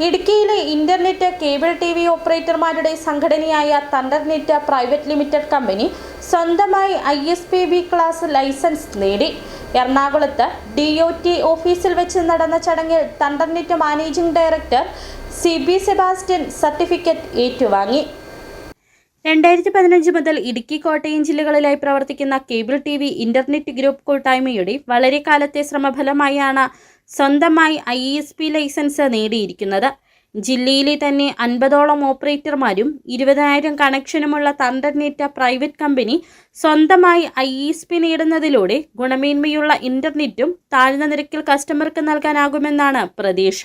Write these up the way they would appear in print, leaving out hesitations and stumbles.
ഇടുക്കിയിലെ internet cable TV ഓപ്പറേറ്റർമാരുടെ സംഘടനയായ തണ്ടർനെറ്റ് പ്രൈവറ്റ് ലിമിറ്റഡ് കമ്പനി സ്വന്തമായി ISPB ക്ലാസ് ലൈസൻസ് നേടി. എറണാകുളത്ത് DOT ഓഫീസിൽ വെച്ച് നടന്ന ചടങ്ങിൽ Thundernet managing director CB Sebastian certificate ഏറ്റുവാങ്ങി. 2015 മുതൽ ഇടുക്കി, കോട്ടയം ജില്ലകളിലായി പ്രവർത്തിക്കുന്ന കേബിൾ TV ഇന്റർനെറ്റ് ഗ്രൂപ്പ് കൂട്ടായ്മയുടെ വളരെ കാലത്തെ ശ്രമഫലമായാണ് സ്വന്തമായി ISP ലൈസൻസ് നേടിയിരിക്കുന്നത്. ജില്ലയിലെ തന്നെ 50ഓളം ഓപ്പറേറ്റർമാരും 20,000 കണക്ഷനുമുള്ള തണ്ടർനെറ്റ് പ്രൈവറ്റ് കമ്പനി സ്വന്തമായി ISP നേടുന്നതിലൂടെ ഗുണമേന്മയുള്ള ഇന്റർനെറ്റും താഴ്ന്ന നിരക്കിൽ കസ്റ്റമർക്ക് നൽകാനാകുമെന്നാണ് പ്രതീക്ഷ.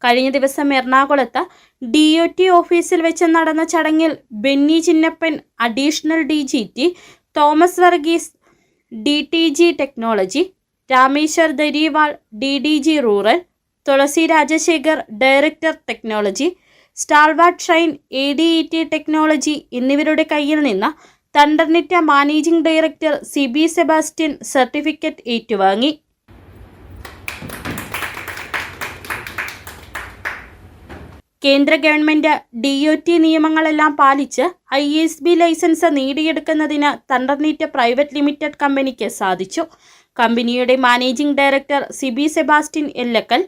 കഴിഞ്ഞ ദിവസം എറണാകുളത്ത് DOT ഓഫീസിൽ വെച്ച് നടന്ന ചടങ്ങിൽ Benny Chinnappan additional DGT, Thomas Varghese DTG technology, Rameshwar Dariwal DDG rural, Thulasi Rajasekhar director technology, Stalwart Shine ADET technology എന്നിവരുടെ കയ്യിൽ നിന്ന് Thundernet managing director CB Sebastian certificate ഏറ്റുവാങ്ങി. കേന്ദ്ര ഗവൺമെന്റ് DOT നിയമങ്ങളെല്ലാം പാലിച്ച് ISB ലൈസൻസ് നേടിയെടുക്കുന്നതിന് തണ്ടർനെറ്റ് പ്രൈവറ്റ് ലിമിറ്റഡ് കമ്പനിക്ക് സാധിച്ചു. കമ്പനിയുടെ managing director CB Sebastian Ellakkal,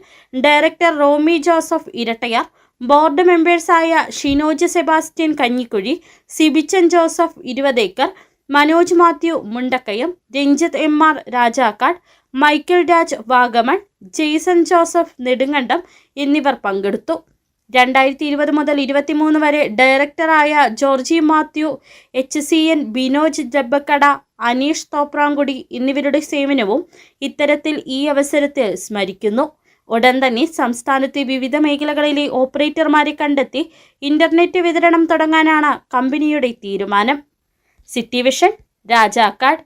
director Romy Joseph Erattayar, board മെമ്പേഴ്സായ Shinoj Sebastian Kanjikuzhy, Sibichan Joseph 20 acre, Manoj Mathew Mundakayam, Ranjith MR Rajakkad, Michael Raj Vagamon, Jaison Joseph Nedumkandam എന്നിവർ പങ്കെടുത്തു. 2020 മുതൽ 2023 വരെ ഡയറക്ടറായ ജോർജി മാത്യു, HCN ബിനോജ് ജബ്ബക്കട, അനീഷ് തോപ്രാങ്കുടി എന്നിവരുടെ സേവനവും ഇത്തരത്തിൽ ഈ അവസരത്തിൽ സ്മരിക്കുന്നു. ഉടൻ തന്നെ സംസ്ഥാനത്തെ വിവിധ മേഖലകളിലെ ഓപ്പറേറ്റർമാരെ കണ്ടെത്തി ഇന്റർനെറ്റ് വിതരണം തുടങ്ങാനാണ് കമ്പനിയുടെ തീരുമാനം. City vision, Rajakkad.